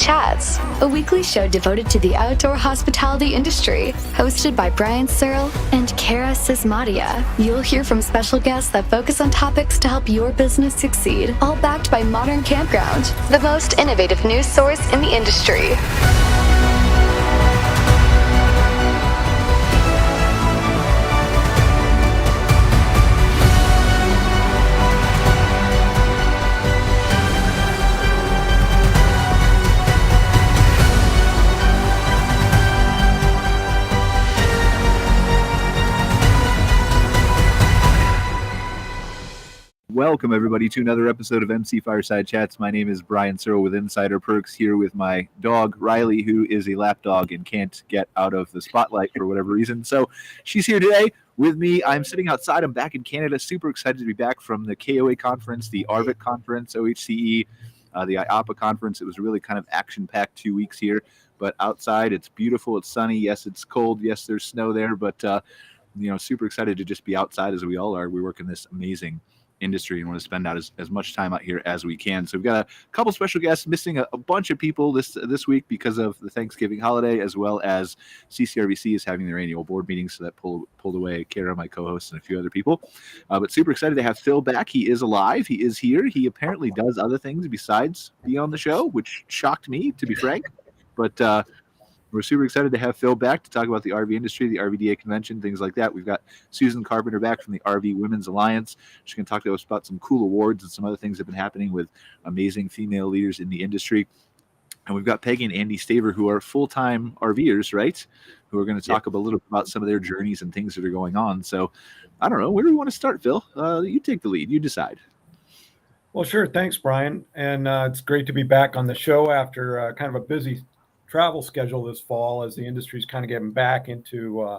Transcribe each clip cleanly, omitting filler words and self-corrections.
Chats, a weekly show devoted to the outdoor hospitality industry, hosted by Brian Searl and Cara Csizmadia. You'll hear from special guests that focus on topics to help your business succeed, all backed by Modern Campground, the most innovative news source in the industry. Welcome, everybody, to another episode of MC Fireside Chats. My name is Brian Searl with Insider Perks, here with my dog, Riley, who is a lap dog and can't get out of the spotlight for whatever reason. So she's here today with me. I'm sitting outside. I'm back in Canada. Super excited to be back from the KOA conference, the RVIT conference, OHCE, the IAPA conference. It was really kind of action-packed 2 weeks here. But outside, it's beautiful. It's sunny. Yes, it's cold. Yes, there's snow there. But, super excited to just be outside as we all are. We work in this amazing industry and want to spend out as much time out here as we can. So we've got a couple special guests, missing a bunch of people this week because of the Thanksgiving holiday, as well as CRVC is having their annual board meeting, so that pulled away Cara, my co-host, and a few other people. But super excited to have Phil back. He is alive. He is here. He apparently does other things besides be on the show, which shocked me, to be frank. But we're super excited to have Phil back to talk about the RV industry, the RVDA convention, things like that. We've got Susan Carpenter back from the RV Women's Alliance. She's going to talk to us about some cool awards and some other things that have been happening with amazing female leaders in the industry. And we've got Peggy and Andy Staver, who are full-time RVers, right? Who are going to talk a little bit about some of their journeys and things that are going on. So I don't know. Where do we want to start, Phil? You take the lead. You decide. Well, sure. Thanks, Brian. And it's great to be back on the show after kind of a busy travel schedule this fall, as the industry's kind of getting back into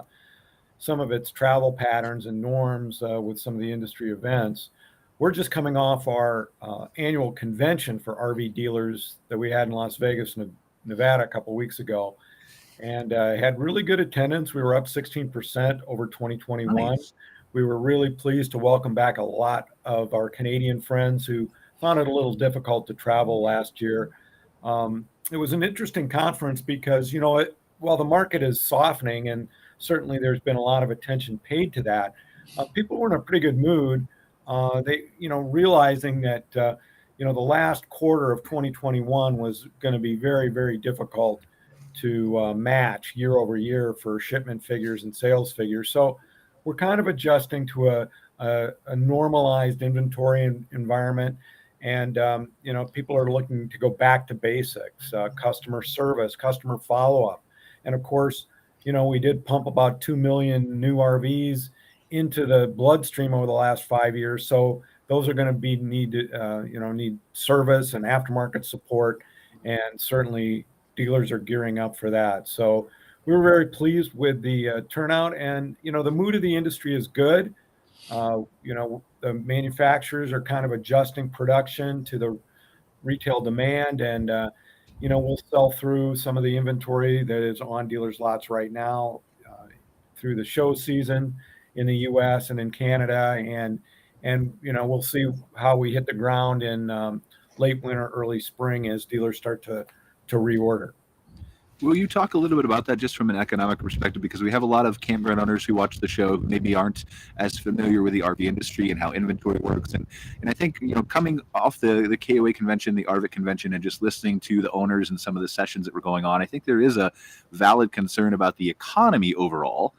some of its travel patterns and norms with some of the industry events. We're just coming off our annual convention for RV dealers that we had in Las Vegas, Nevada a couple of weeks ago, and had really good attendance. We were up 16% over 2021. Nice. We were really pleased to welcome back a lot of our Canadian friends who found it a little difficult to travel last year. It was an interesting conference because, while the market is softening, and certainly there's been a lot of attention paid to that, people were in a pretty good mood. They, realizing that, the last quarter of 2021 was going to be very, very difficult to match year over year for shipment figures and sales figures. So we're kind of adjusting to a normalized inventory environment. And, people are looking to go back to basics, customer service, customer follow-up. And of course, we did pump about 2 million new RVs into the bloodstream over the last 5 years. So those are going to need service and aftermarket support. And certainly dealers are gearing up for that. So we were very pleased with the turnout, and, the mood of the industry is good. The manufacturers are kind of adjusting production to the retail demand, and we'll sell through some of the inventory that is on dealers' lots right now through the show season in the U.S. and in Canada, and we'll see how we hit the ground in late winter, early spring as dealers start to reorder. Will you talk a little bit about that just from an economic perspective? Because we have a lot of campground owners who watch the show who maybe aren't as familiar with the RV industry and how inventory works. And I think, coming off the KOA convention, the RVIT convention, and just listening to the owners and some of the sessions that were going on, I think there is a valid concern about the economy overall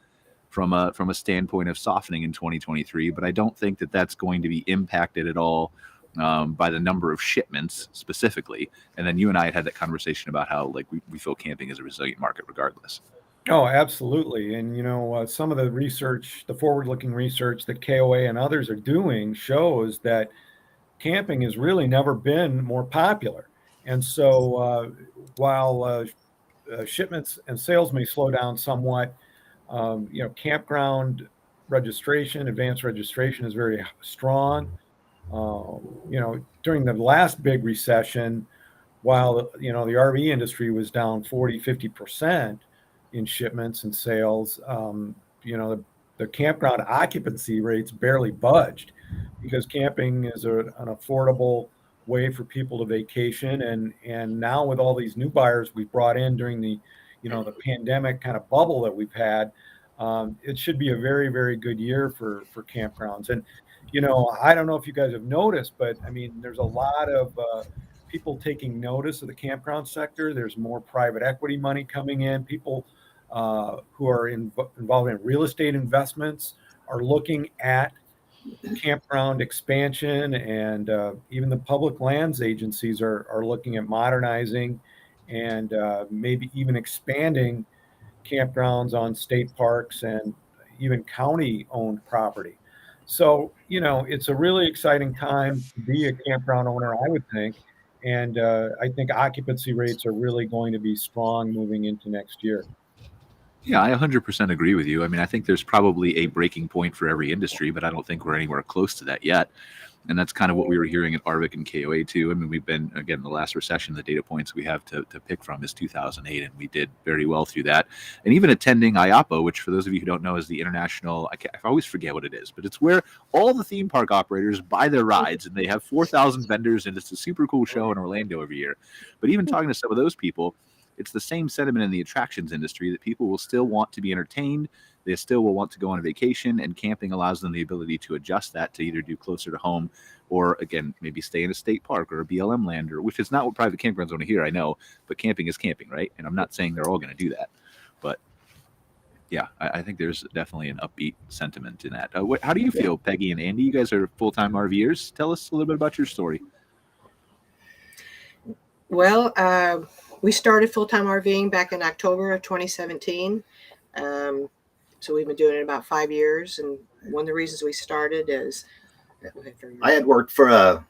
from a standpoint of softening in 2023. But I don't think that that's going to be impacted at all by the number of shipments specifically. And then you and I had that conversation about how we feel camping is a resilient market regardless. Oh, absolutely. And, some of the research, the forward-looking research that KOA and others are doing shows that camping has really never been more popular. And so while shipments and sales may slow down somewhat, campground registration, advanced registration is very strong. During the last big recession, while, the RV industry was down 40-50% in shipments and sales, the campground occupancy rates barely budged because camping is an affordable way for people to vacation. And now with all these new buyers we brought in during the, the pandemic kind of bubble that we've had, it should be a very, very good year for campgrounds. And, I don't know if you guys have noticed, but I mean, there's a lot of people taking notice of the campground sector. There's more private equity money coming in. People who are involved in real estate investments are looking at campground expansion, and even the public lands agencies are looking at modernizing and maybe even expanding campgrounds on state parks and even county-owned property. So, it's a really exciting time to be a campground owner, I would think. And I think occupancy rates are really going to be strong moving into next year. Yeah, I 100% agree with you. I mean, I think there's probably a breaking point for every industry, but I don't think we're anywhere close to that yet. And that's kind of what we were hearing at RVIC and KOA too. I mean, we've been, again, the last recession, the data points we have to pick from is 2008, and we did very well through that. And even attending IAPA, which for those of you who don't know is the international, I always forget what it is, but it's where all the theme park operators buy their rides, and they have 4,000 vendors, and it's a super cool show in Orlando every year. But even talking to some of those people, it's the same sentiment in the attractions industry that people will still want to be entertained. They still will want to go on a vacation, and camping allows them the ability to adjust that to either do closer to home or, again, maybe stay in a state park or a BLM land, or which is not what private campgrounds want to hear, I know, but camping is camping, right? And I'm not saying they're all going to do that. But, yeah, I think there's definitely an upbeat sentiment in that. How do you feel, Peggy and Andy? You guys are full-time RVers. Tell us a little bit about your story. Well, we started full-time RVing back in October of 2017. So we've been doing it about 5 years. And one of the reasons we started is I had worked for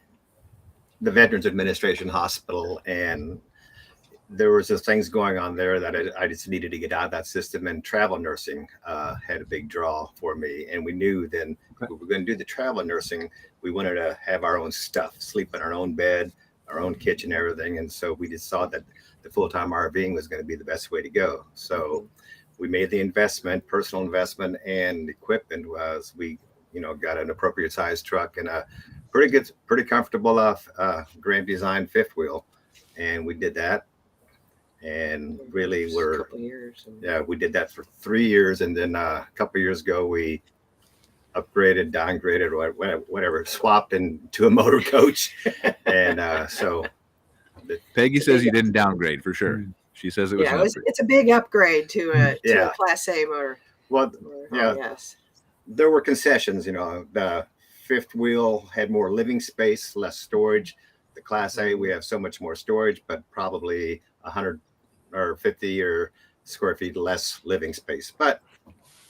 the Veterans Administration Hospital, and there was just things going on there that I just needed to get out of that system, and travel nursing had a big draw for me. And we knew then if we were going to do the travel nursing, we wanted to have our own stuff, sleep in our own bed, our own kitchen, everything. And so we just saw that the full-time RVing was going to be the best way to go. So we made the investment, personal investment, and equipment was we, got an appropriate sized truck and a pretty comfortable Grand Design fifth wheel. And we did that. And really we did that for 3 years. And then a couple of years ago, we upgraded, downgraded, or whatever, swapped into a motor coach. And so Peggy says you didn't downgrade for sure. She says it was. It's a big upgrade to a Class A motor. Well, yes, there were concessions. The fifth wheel had more living space, less storage. The Class A, we have so much more storage, but probably 100 or 50 or square feet less living space. But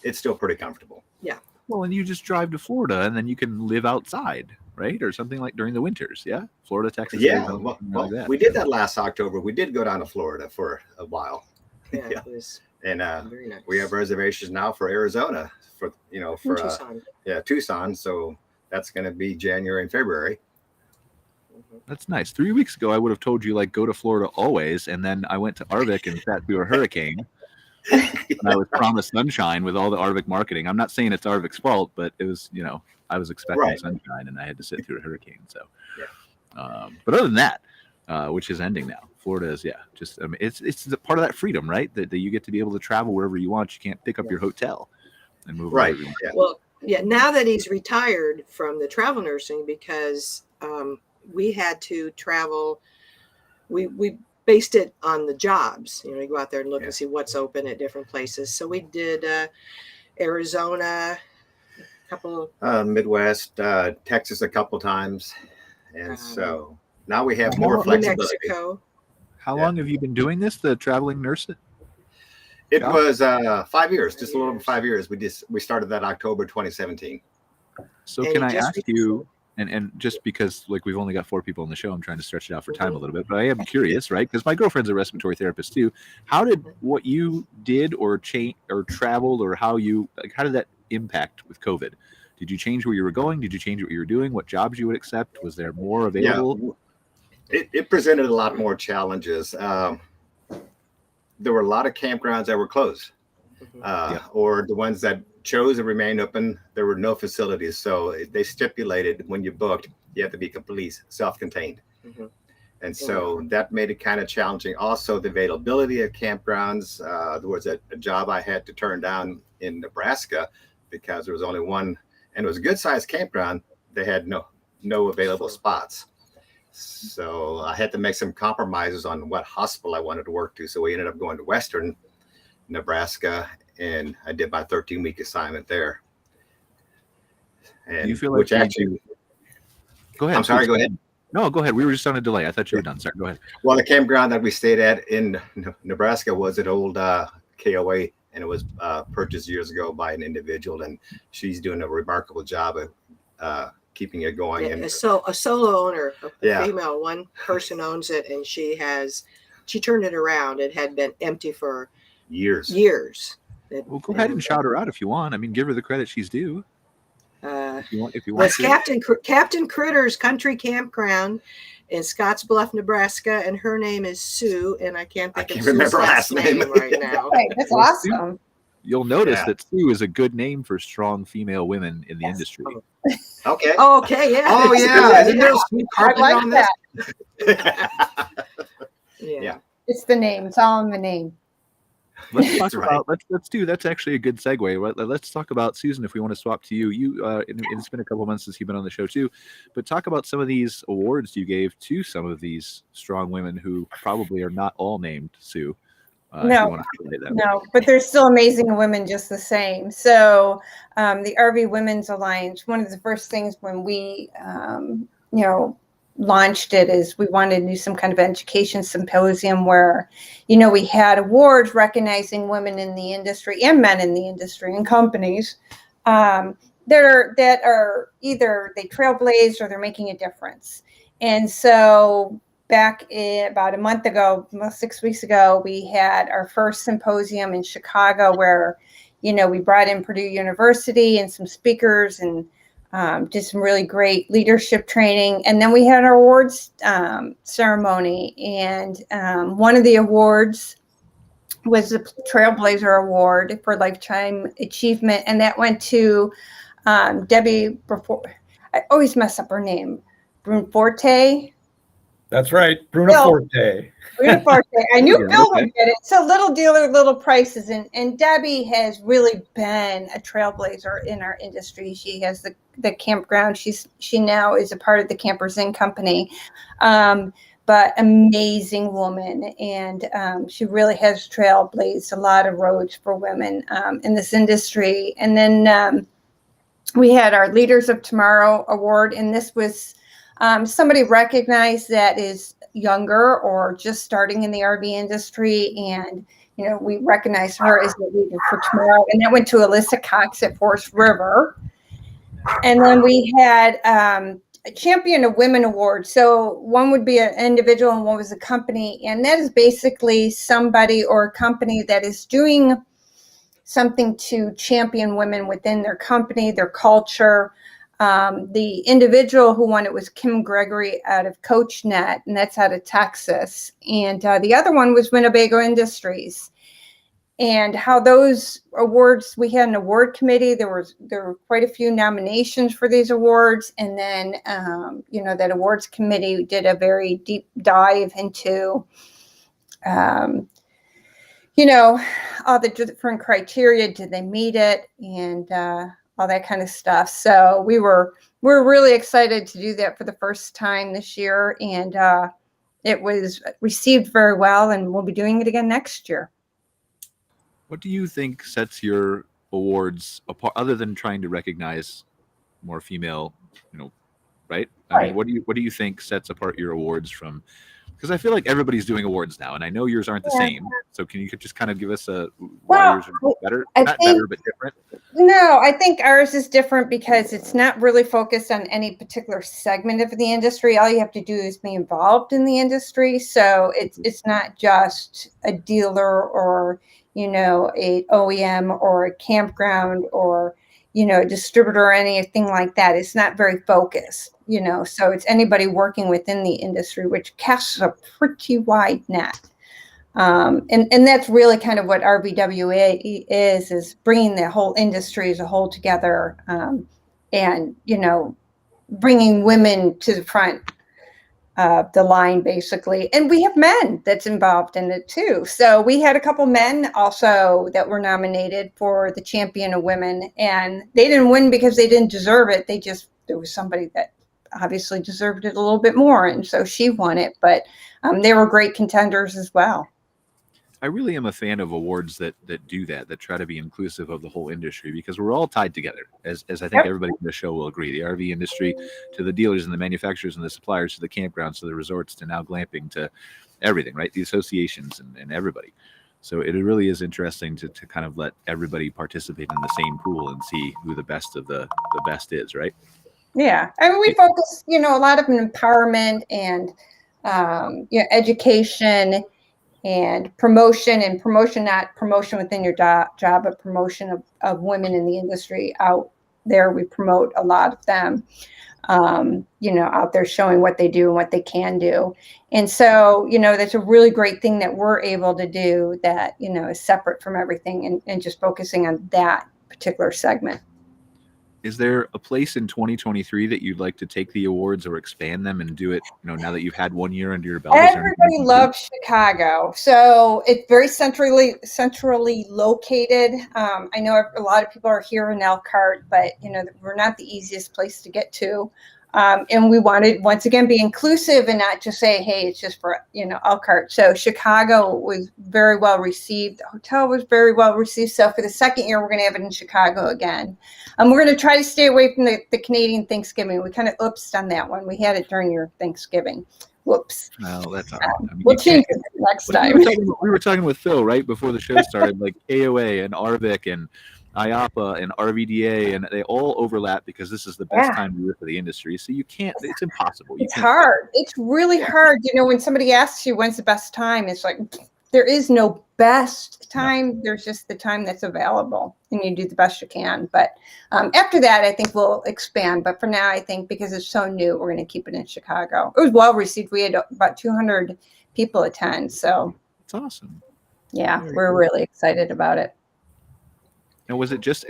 it's still pretty comfortable. Yeah. Well, and you just drive to Florida, and then you can live outside, right? Or something like during the winters, yeah? Florida, Texas. Yeah, well, we did that last October. We did go down to Florida for a while. Yeah, it was and very nice. We have reservations now for Arizona, for Tucson. Tucson. So that's going to be January and February. That's nice. 3 weeks ago, I would have told you, go to Florida always, and then I went to RVIC and sat through a hurricane. And I was promised sunshine with all the RVIC marketing. I'm not saying it's RVIC's fault, but it was, I was expecting sunshine, and I had to sit through a hurricane. So, but other than that, which is ending now, Florida is, just, it's a part of that freedom, right? That you get to be able to travel wherever you want. You can't pick up your hotel and move. Right. Yeah. Well, now that he's retired from the travel nursing, because we had to travel, we based it on the jobs. You go out there and look and see what's open at different places. So we did Arizona, a couple of Midwest, Texas a couple times, and so now we have more flexibility. New Mexico. How long have you been doing this? The traveling nurse? It was 5 years, just a little over 5 years. We started that October 2017. So can I ask you? And just because we've only got 4 people on the show, I'm trying to stretch it out for time a little bit, but I am curious, right? Because my girlfriend's a respiratory therapist too. How did what you did or change or traveled, or how did that impact with COVID? Did you change where you were going? Did you change what you were doing? What jobs you would accept? Was there more available? Yeah, it presented a lot more challenges. There were a lot of campgrounds that were closed, or the ones that chose to remain open. There were no facilities, so they stipulated when you booked, you have to be completely self-contained. Mhm. And so that made it kind of challenging. Also, the availability of campgrounds. There was a job I had to turn down in Nebraska because there was only one, and it was a good sized campground. They had no available spots. So I had to make some compromises on what hospital I wanted to work to. So we ended up going to Western Nebraska, and I did my 13-week assignment there. And Do you feel like go ahead. I'm sorry, please. go ahead. No, go ahead. We were just on a delay. I thought you were done. Sorry, go ahead. Well, the campground that we stayed at in Nebraska was an old KOA, and it was purchased years ago by an individual, and she's doing a remarkable job of keeping it going. Yeah, and a solo owner, a female, one person owns it, and she turned it around. It had been empty for years. Well, go ahead and shout her out if you want. I mean, give her the credit she's due. If you want it's Captain Critter's Country Campground in Scottsbluff, Nebraska, and her name is Sue, and I can't remember her last name right now. Right, that's awesome. You'll notice that Sue is a good name for strong female women in the industry. Okay. Okay. Yeah. Oh yeah. Isn't there Sue I Carpenter like on this? that. Yeah. It's the name. It's all in the name. Let's talk about that's actually a good segue. Let's talk about Susan if we want to swap to you. It's been a couple months since you've been on the show too, but talk about some of these awards you gave to some of these strong women who probably are not all named Sue. No, but there's still amazing women just the same. So the RV Women's Alliance, one of the first things when we, launched it is we wanted to do some kind of education symposium where, we had awards recognizing women in the industry and men in the industry and companies that are either they trailblazed or they're making a difference. And so back about a month ago, 6 weeks ago, we had our first symposium in Chicago where, we brought in Purdue University and some speakers and did some really great leadership training. And then we had our awards ceremony. And one of the awards was the Trailblazer Award for Lifetime Achievement. And that went to Debbie, I always mess up her name, Brunforte. That's right, Bruno Forte. Bruno Forte. I knew Bill would get it. So little dealer, little prices. And Debbie has really been a trailblazer in our industry. She has the campground. She now is a part of the Campers Inn company. But amazing woman. And she really has trailblazed a lot of roads for women in this industry. And then we had our Leaders of Tomorrow Award. And this was somebody recognized that is younger or just starting in the RV industry. And, we recognize her as the leader for tomorrow. And that went to Alyssa Cox at Forest River. And then we had a Champion of Women Award. So one would be an individual and one was a company. And that is basically somebody or a company that is doing something to champion women within their company, their culture. The individual who won it was Kim Gregory out of CoachNet, and that's out of Texas. And the other one was Winnebago Industries. And how those awards, we had an award committee. There were quite a few nominations for these awards. And then, that awards committee did a very deep dive into, all the different criteria. Did they meet it? And, all that kind of stuff. So we're really excited to do that for the first time this year. And it was received very well, and we'll be doing it again next year. What do you think sets your awards apart, other than trying to recognize more female, right? I mean, what do you think sets apart your awards from? Because I feel like everybody's doing awards now, and I know yours aren't the same. So can you just kind of give us why yours are better? Better, but different? No, I think ours is different because it's not really focused on any particular segment of the industry. All you have to do is be involved in the industry. So it's not just a dealer or, a OEM or a campground or, a distributor or anything like that. It's not very focused. So it's anybody working within the industry, which casts a pretty wide net. And that's really kind of what RVWA is bringing the whole industry as a whole together, and, bringing women to the front the line basically. And we have men that's involved in it too. So we had a couple men also that were nominated for the Champion of Women, and they didn't win because they didn't deserve it. There was somebody that obviously deserved it a little bit more, and so she won it, but they were great contenders as well. I really am a fan of awards that do that try to be inclusive of the whole industry, because we're all tied together, as I think everybody in the show will agree. The RV industry, to the dealers and the manufacturers and the suppliers, to the campgrounds, to the resorts, to now glamping, to everything, right? The associations and everybody. So it really is interesting to kind of let everybody participate in the same pool and see who the best of the best is, right? Yeah, I mean, we focus, a lot of empowerment and education and promotion, not promotion within your job, but promotion of women in the industry out there. We promote a lot of them, out there showing what they do and what they can do. And so, that's a really great thing that we're able to do that, is separate from everything and just focusing on that particular segment. Is there a place in 2023 that you'd like to take the awards or expand them and do it, now that you've had 1 year under your belt? Everybody loves Chicago. So it's very centrally located. I know a lot of people are here in Elkhart, but, we're not the easiest place to get to. And we wanted, once again, be inclusive and not just say, hey, it's just for, Elkhart. So Chicago was very well received. The hotel was very well received. So for the second year, we're going to have it in Chicago again. We're going to try to stay away from the Canadian Thanksgiving. We kind of oopsed on that one. We had it during your Thanksgiving. Whoops. Well, that's all right. I mean, we'll change it next time. We were talking with Phil right before the show started, like AOA and RVIC and IAPA and RVDA, and they all overlap because this is the best time of year for the industry. So you can't, it's impossible. It's hard. It's really hard. When somebody asks you when's the best time, it's like, there is no best time. No. There's just the time that's available, and you do the best you can. But after that, I think we'll expand. But for now, I think because it's so new, we're going to keep it in Chicago. It was well received. We had about 200 people attend. So it's awesome. Yeah, we're really excited about it. And was it just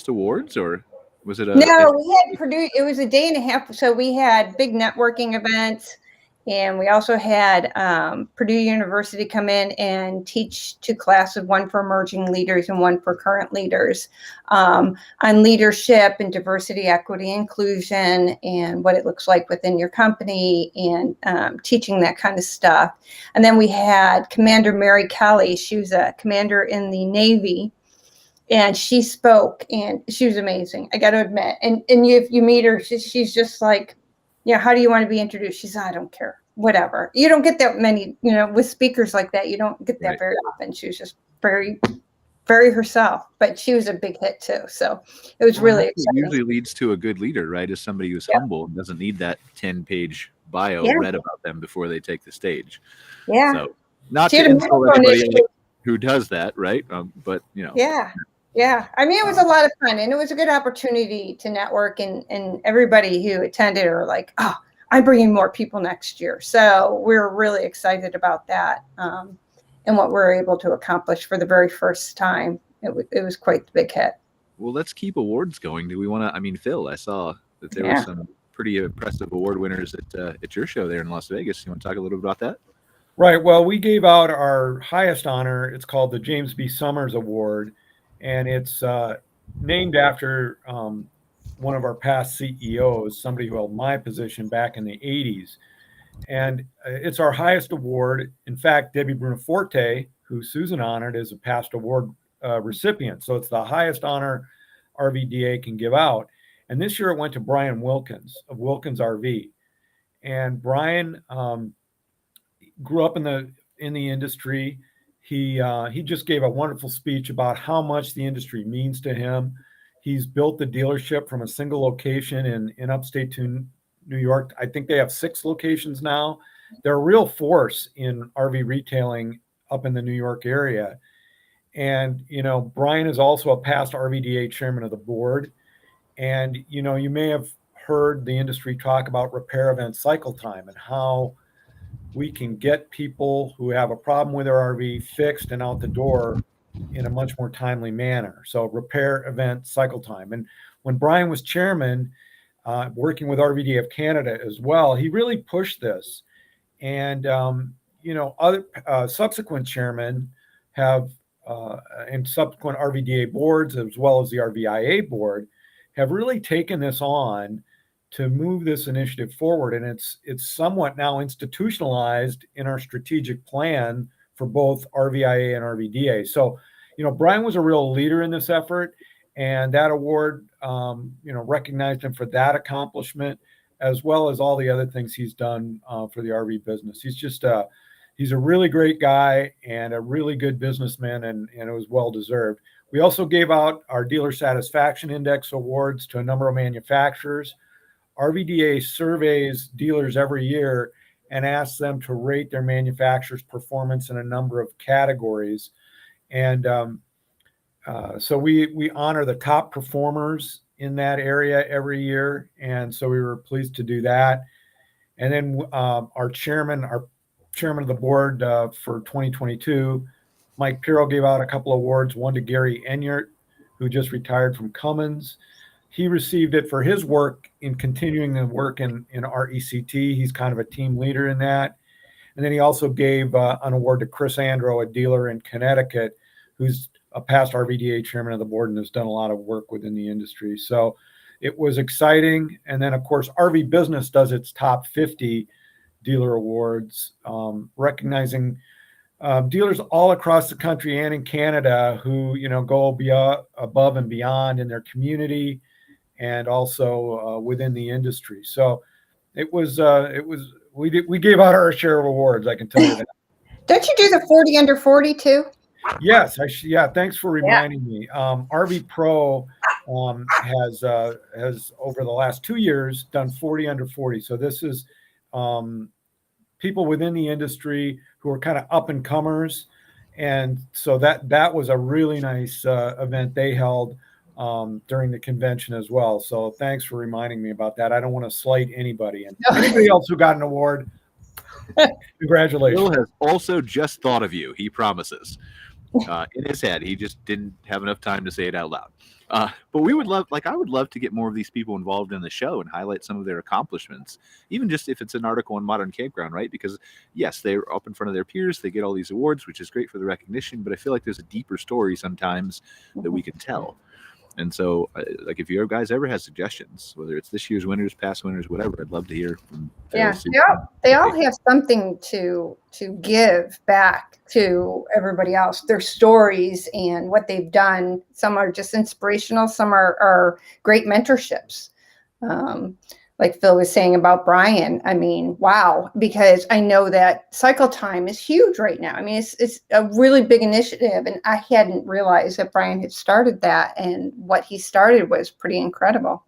awards, or was it No, we had produced, it was a day and a half. So we had big networking events, and we also had Purdue University come in and teach 2 classes, one for emerging leaders and one for current leaders, on leadership and diversity, equity, inclusion, and what it looks like within your company, and teaching that kind of stuff. And then we had Commander Mary Kelly. She was a commander in the Navy. And she spoke, and she was amazing, I got to admit. And if you meet her, she's just like, how do you want to be introduced? She's, I don't care, whatever. You don't get that many, with speakers like that, you don't get that very often. She was just very, very herself, but she was a big hit too. So it was really exciting. It usually leads to a good leader, right? As somebody who's humble and doesn't need that 10-page bio read about them before they take the stage. Yeah. So not to insult anybody who does that, right? But, Yeah. I mean, it was a lot of fun, and it was a good opportunity to network, and everybody who attended are like, oh, I'm bringing more people next year. So we're really excited about that, and what we're able to accomplish for the very first time. It was quite the big hit. Well, let's keep awards going. Do we want to, I mean, Phil, I saw that there were some pretty impressive award winners at your show there in Las Vegas. You want to talk a little bit about that? Right. Well, we gave out our highest honor. It's called the James B. Summers Award. And it's named after one of our past CEOs, somebody who held my position back in the 80s. And it's our highest award. In fact, Debbie Brunoforte, who Susan honored, is a past award recipient. So it's the highest honor RVDA can give out. And this year it went to Brian Wilkins of Wilkins RV. And Brian grew up in the industry. He just gave a wonderful speech about how much the industry means to him. He's built the dealership from a single location in upstate New York. I think they have 6 locations now. They're a real force in RV retailing up in the New York area. And, Brian is also a past RVDA chairman of the board. And, you may have heard the industry talk about repair event cycle time and how we can get people who have a problem with their RV fixed and out the door in a much more timely manner. So repair event cycle time. And when Brian was chairman, working with RVDA of Canada as well, he really pushed this. And, other subsequent chairmen have, and subsequent RVDA boards, as well as the RVIA board, have really taken this on to move this initiative forward. And it's somewhat now institutionalized in our strategic plan for both RVIA and RVDA. So, Brian was a real leader in this effort, and that award, recognized him for that accomplishment, as well as all the other things he's done for the RV business. He's a really great guy and a really good businessman, and it was well deserved. We also gave out our Dealer Satisfaction Index awards to a number of manufacturers. RVDA surveys dealers every year and asks them to rate their manufacturer's performance in a number of categories. And so we honor the top performers in that area every year. And so we were pleased to do that. And then our chairman of the board for 2022, Mike Pirro, gave out a couple of awards, one to Gary Enyart, who just retired from Cummins. He received it for his work in continuing the work in RECT. He's kind of a team leader in that. And then he also gave an award to Chris Andro, a dealer in Connecticut, who's a past RVDA chairman of the board and has done a lot of work within the industry. So it was exciting. And then, of course, RV Business does its top 50 dealer awards, recognizing dealers all across the country and in Canada who, go above and beyond in their community and also within the industry. So we gave out our share of awards, I can tell you that. Don't you do the 40 under 40 too? Yes, thanks for reminding me. RV Pro has over the last 2 years done 40 under 40. So this is people within the industry who are kind of up and comers, and so that was a really nice event they held during the convention as well. So thanks for reminding me about that. I don't want to slight anybody, and anybody else who got an award, congratulations. Bill has also just thought of you, he promises. In his head, he just didn't have enough time to say it out loud. But I would love to get more of these people involved in the show and highlight some of their accomplishments, even just if it's an article on Modern Campground, right? Because yes, they're up in front of their peers, they get all these awards, which is great for the recognition, but I feel like there's a deeper story sometimes that we can tell. And so, if you guys ever have suggestions, whether it's this year's winners, past winners, whatever, I'd love to hear from. Yeah, they all have something to give back to everybody else. Their stories and what they've done. Some are just inspirational. Some are great mentorships. Like Phil was saying about Brian, I mean, wow, because I know that cycle time is huge right now. I mean, it's a really big initiative, and I hadn't realized that Brian had started that, and what he started was pretty incredible.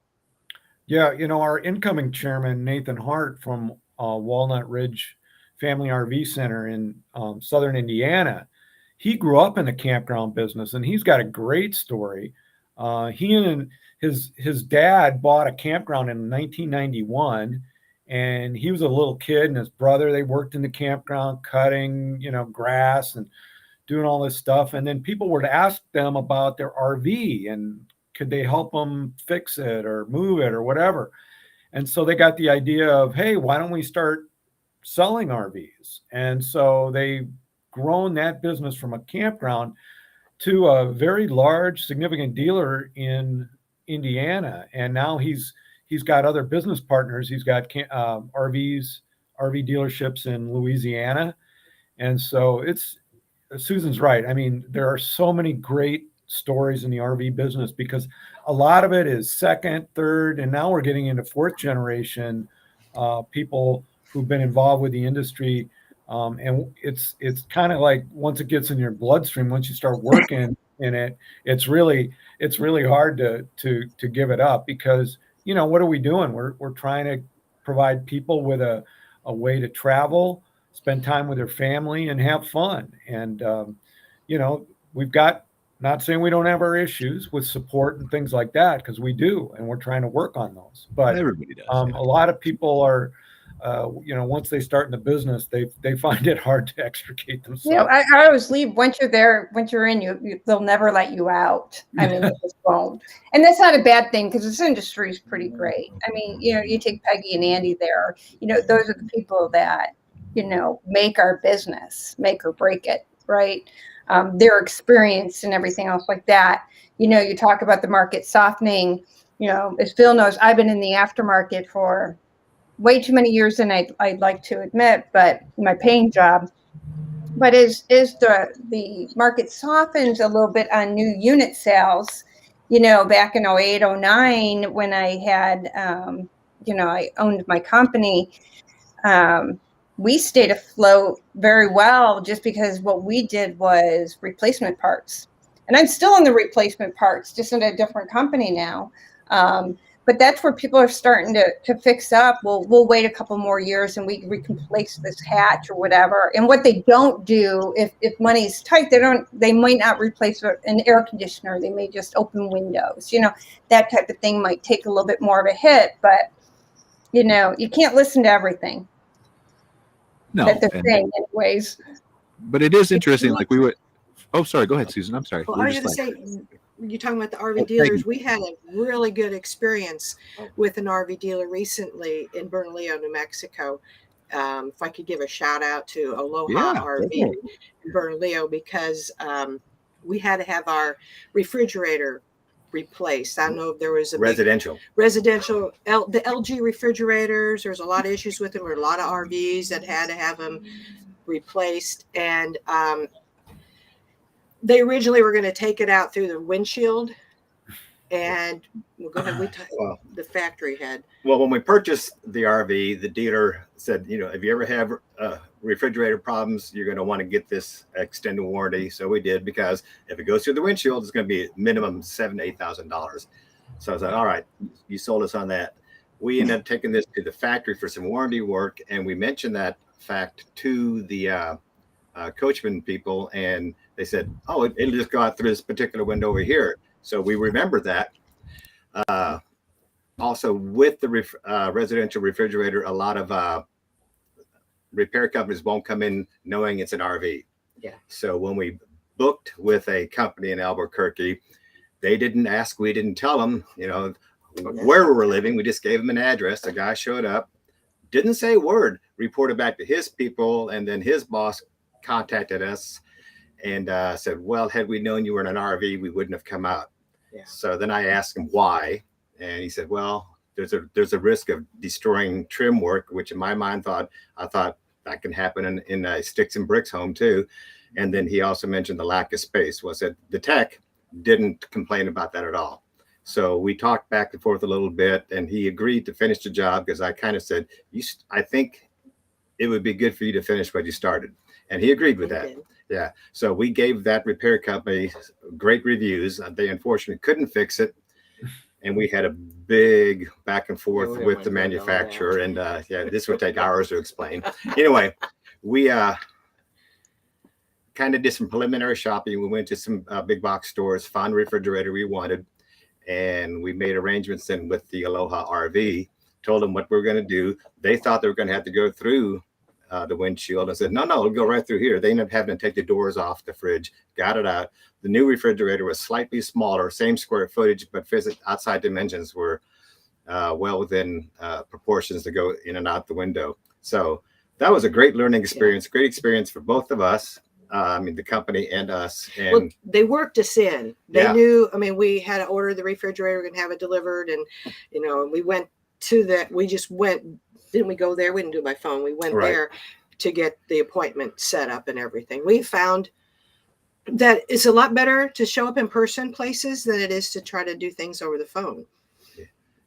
Yeah, our incoming chairman, Nathan Hart from Walnut Ridge Family RV Center in southern Indiana, he grew up in the campground business, and he's got a great story. He and his dad bought a campground in 1991, and he was a little kid, and his brother, they worked in the campground cutting, grass and doing all this stuff. And then people would ask them about their RV and could they help them fix it or move it or whatever. And so they got the idea of, hey, why don't we start selling RVs? And so they've grown that business from a campground to a very large, significant dealer in Indiana. And now he's got other business partners. He's got RV dealerships in Louisiana. And so Susan's right. I mean, there are so many great stories in the RV business because a lot of it is second, third, and now we're getting into fourth generation people who've been involved with the industry. And it's kind of like once it gets in your bloodstream, once you start working in it, it's really hard to give it up because, what are we doing? We're trying to provide people with a way to travel, spend time with their family, and have fun. And, we've got, not saying we don't have our issues with support and things like that, because we do, and we're trying to work on those. But everybody does. A lot of people are, once they start in the business, they find it hard to extricate themselves. Yeah, I always leave once you're there. Once you're in, they'll never let you out. I mean, they just won't. And that's not a bad thing because this industry is pretty great. I mean, you take Peggy and Andy there. Those are the people that make our business, make or break it, right? Their experience and everything else like that. You talk about the market softening. As Phil knows, I've been in the aftermarket for way too many years than I'd like to admit, but my paying job. But as the market softens a little bit on new unit sales, back in 08, 09, when I had, I owned my company, we stayed afloat very well just because what we did was replacement parts. And I'm still in the replacement parts, just in a different company now. But that's where people are starting to fix up. We'll wait a couple more years and we can replace this hatch or whatever. And what they don't do, if money's tight, they might not replace an air conditioner. They may just open windows. That type of thing might take a little bit more of a hit, but you can't listen to everything. No, that they're saying anyways. But it is interesting. Like we were. Oh, sorry. Go ahead, Susan. I'm sorry. Well, I was going to say, you're talking about the RV dealers. We had a really good experience with an RV dealer recently in Bernalillo, New Mexico. If I could give a shout out to Aloha RV in Bernalillo, because we had to have our refrigerator replaced. I don't know if there was a residential, the LG refrigerators. There's a lot of issues with them. There were a lot of RVs that had to have them replaced, and they originally were going to take it out through the windshield, and the factory had. Well, when we purchased the RV, the dealer said, if you ever have refrigerator problems, you're going to want to get this extended warranty. So we did, because if it goes through the windshield, it's going to be minimum $7,000 to $8,000. So I was like, all right, you sold us on that. We ended up taking this to the factory for some warranty work, and we mentioned that fact to the coachman people, and they said, oh, it'll just go out through this particular window over here. So we remembered that. Also, with the residential refrigerator, a lot of repair companies won't come in knowing it's an RV. Yeah. So when we booked with a company in Albuquerque, they didn't ask, we didn't tell them, where we were living. We just gave them an address. The guy showed up, didn't say a word, reported back to his people, and then his boss contacted us and said, well, had we known you were in an RV, we wouldn't have come out. Yeah. So then I asked him why, and he said, well, there's a risk of destroying trim work, which in my mind I thought that can happen in a sticks and bricks home too. And then he also mentioned the lack of space. Was that the tech didn't complain about that at all. So we talked back and forth a little bit, and he agreed to finish the job, because I kind of said, I think it would be good for you to finish what you started. And he agreed with that. Yeah. So we gave that repair company great reviews. They unfortunately couldn't fix it. And we had a big back and forth with the manufacturer. And this would take hours to explain. Anyway, we kind of did some preliminary shopping. We went to some big box stores, found a refrigerator we wanted. And we made arrangements then with the Aloha RV, told them what we were going to do. They thought they were going to have to go through the windshield. I said, no, it'll go right through here. They ended up having to take the doors off the fridge, got it out. The new refrigerator was slightly smaller, same square footage, but outside dimensions were well within proportions to go in and out the window. So that was a great learning experience, great experience for both of us. The company and us. And they worked us in. They knew, we had to order the refrigerator and have it delivered. And, we went to that. We just went. Didn't we go there? We didn't do it by phone. We went there to get the appointment set up and everything. We found that it's a lot better to show up in person places than it is to try to do things over the phone.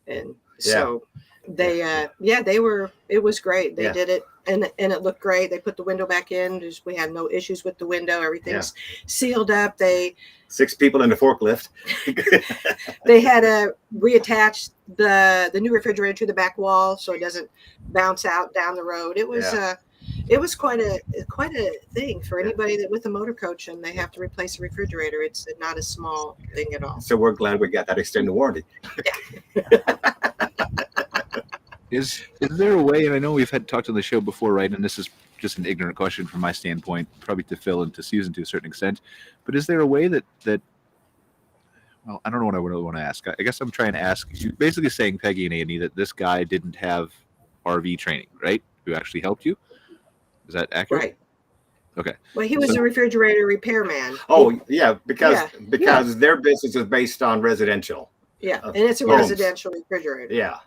And so it was great. They did it and it looked great. They put the window back in. We had no issues with the window. Everything's sealed up. 6 people in the forklift. They had to reattach the new refrigerator to the back wall so it doesn't bounce out down the road. It was quite a thing for anybody that with a motor coach and they have to replace a refrigerator. It's not a small thing at all. So we're glad we got that extended warranty. Is there a way, and I know we've talked on the show before, right? And this is just an ignorant question from my standpoint, probably to Phil and to Susan to a certain extent, but is there a way that well, I don't know what I really want to ask. I guess I'm trying to ask, you're basically saying, Peggy and Annie, that this guy didn't have RV training, right? Who actually helped you. Is that accurate? Right. Okay. Well, he was a refrigerator repairman. Oh, yeah, because their business is based on residential. Yeah, and it's a homes. residential refrigerator. Yeah.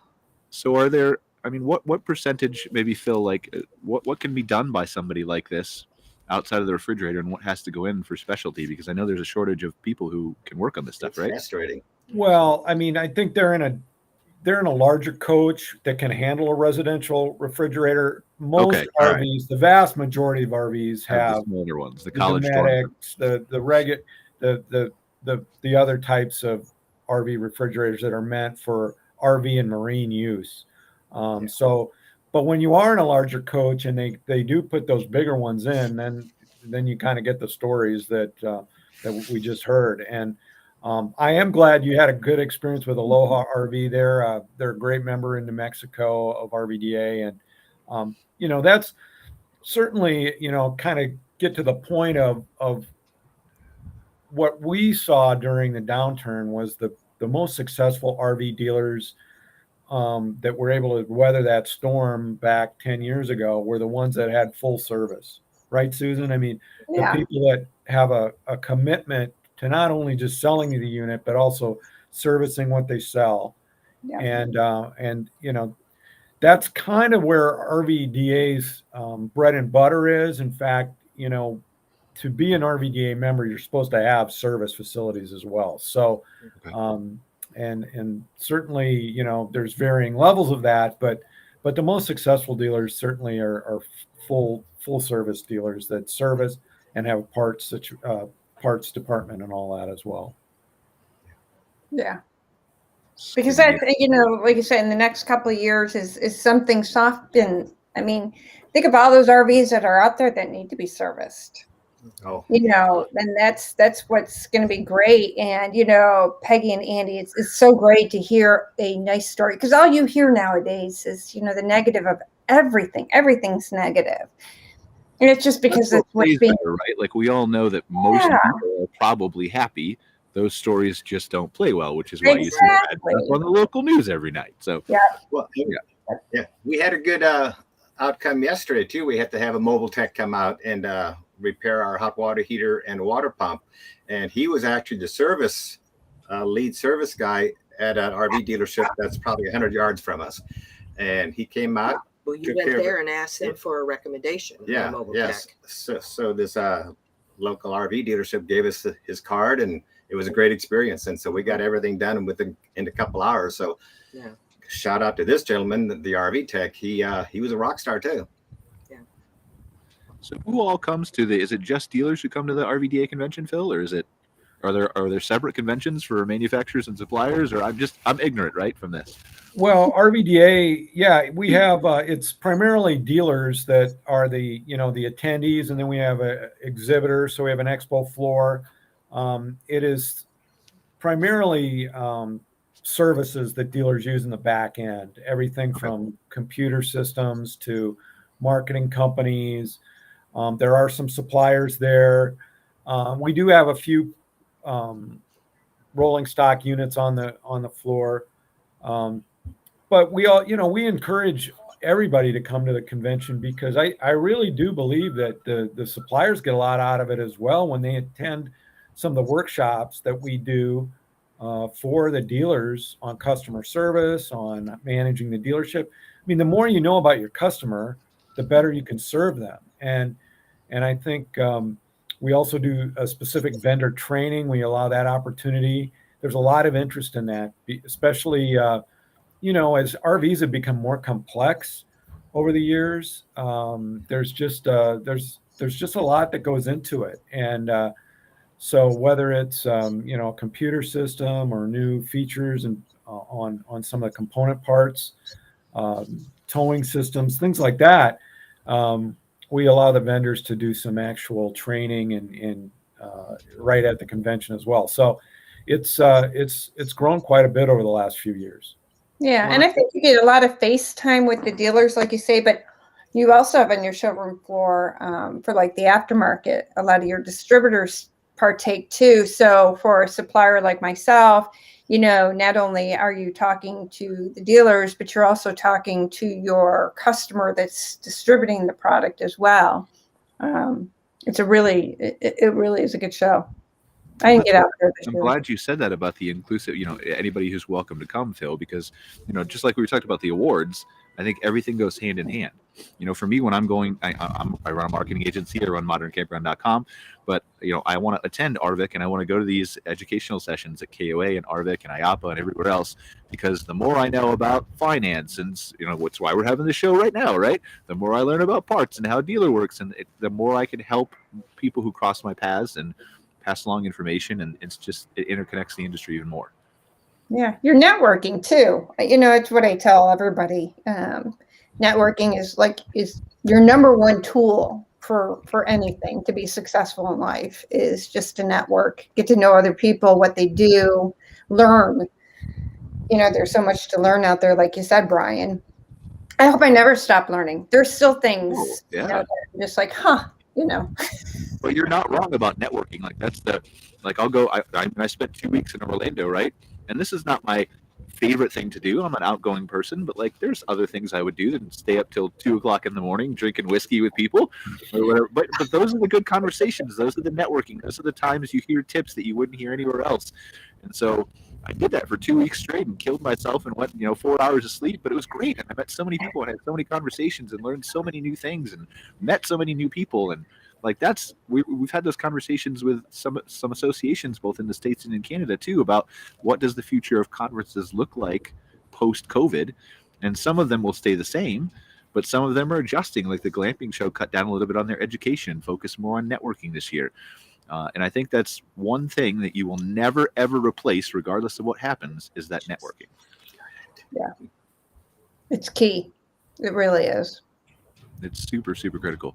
So are there, I mean, what percentage, maybe Phil, like what can be done by somebody like this outside of the refrigerator, and what has to go in for specialty? Because I know there's a shortage of people who can work on this stuff, It's right? frustrating. Well, I mean, I think they're in a larger coach that can handle a residential refrigerator. Most all RVs, right. the vast majority of RVs have the smaller ones, the the college dorm. Domestics, the other types of RV refrigerators that are meant for RV and marine use. So, but when you are in a larger coach and they do put those bigger ones in, then you kind of get the stories that we just heard. And I am glad you had a good experience with Aloha RV there. They're a great member in New Mexico of RVDA, and that's certainly kind of get to the point of what we saw during the downturn was the most successful RV dealers that were able to weather that storm back 10 years ago were the ones that had full service. Right, Susan? I mean, the people that have a commitment to not only just selling the unit, but also servicing what they sell. Yeah. And that's kind of where RVDA's bread and butter is. In fact, to be an RVDA member, you're supposed to have service facilities as well. So, and certainly, there's varying levels of that, but the most successful dealers certainly are full service dealers that service and have parts department and all that as well. Yeah. Because I think, like you said, in the next couple of years is something soft. And I mean, think of all those RVs that are out there that need to be serviced. Oh, and that's what's going to be great. And, Peggy and Andy, it's so great to hear a nice story, because all you hear nowadays is, the negative of everything. Everything's negative. And it's just because it's what's being right. Like we all know that most people are probably happy. Those stories just don't play well, which is why you see that on the local news every night. So we had a good outcome yesterday too. We had to have a mobile tech come out and repair our hot water heater and water pump, and he was actually the lead service guy at an RV dealership that's probably 100 yards from us, and he came out. Well, you went there and asked them for a recommendation. Tech. So this local RV dealership gave us his card, and it was a great experience. And so we got everything done in a couple hours. So shout out to this gentleman, the RV tech. He was a rock star too. Yeah. So who all comes to is it just dealers who come to the RVDA convention, Phil, or are there separate conventions for manufacturers and suppliers, or I'm ignorant, right, from this? Well, RVDA, we have it's primarily dealers that are the attendees, and then we have a exhibitor. So we have an expo floor. It is primarily services that dealers use in the back end, everything from computer systems to marketing companies. There are some suppliers there. We do have a few rolling stock units on the floor. But we encourage everybody to come to the convention, because I really do believe that the suppliers get a lot out of it as well when they attend some of the workshops that we do for the dealers on customer service, on managing the dealership. I mean, the more you know about your customer, the better you can serve them. And I think we also do a specific vendor training. We allow that opportunity. There's a lot of interest in that, especially as RVs have become more complex over the years. There's just a lot that goes into it. And so whether it's a computer system or new features and on some of the component parts, towing systems, things like that, we allow the vendors to do some actual training and right at the convention as well. So it's grown quite a bit over the last few years. Yeah, and I think you get a lot of face time with the dealers, like you say, but you also have on your showroom floor for like the aftermarket, a lot of your distributors partake too. So for a supplier like myself, not only are you talking to the dealers, but you're also talking to your customer that's distributing the product as well. It really is a good show. I didn't get out there this I'm year. glad you said that about the inclusive, anybody who's welcome to come, Phil, because, just like we talked about the awards, I think everything goes hand in hand. For me, when I'm going, I run a marketing agency, I run moderncampground.com, but, I want to attend RVIC and I want to go to these educational sessions at KOA and RVIC and IAPA and everywhere else, because the more I know about finance and, what's why we're having the show right now, right? The more I learn about parts and how a dealer works, and the more I can help people who cross my paths and pass along information, and it interconnects the industry even more. Yeah, you're networking too. It's what I tell everybody. Networking is your number one tool for anything to be successful in life, is just to network, get to know other people, what they do, learn. There's so much to learn out there, like you said, Brian. I hope I never stop learning. There's still things, that are just like, But you're not wrong about networking. I'll go. I spent 2 weeks in Orlando, right? And this is not my favorite thing to do. I'm an outgoing person, but there's other things I would do than stay up till 2:00 in the morning drinking whiskey with people or whatever. But those are the good conversations. Those are the networking. Those are the times you hear tips that you wouldn't hear anywhere else. And so I did that for 2 weeks straight and killed myself and went 4 hours of sleep, but it was great. And I met so many people and had so many conversations and learned so many new things and met so many new people. And we've had those conversations with some associations both in the States and in Canada too, about what does the future of conferences look like post COVID. And some of them will stay the same, but some of them are adjusting. Like the glamping show cut down a little bit on their education, focus more on networking this year. And I think that's one thing that you will never, ever replace, regardless of what happens, is that networking. Yeah. It's key. It really is. It's super, super critical.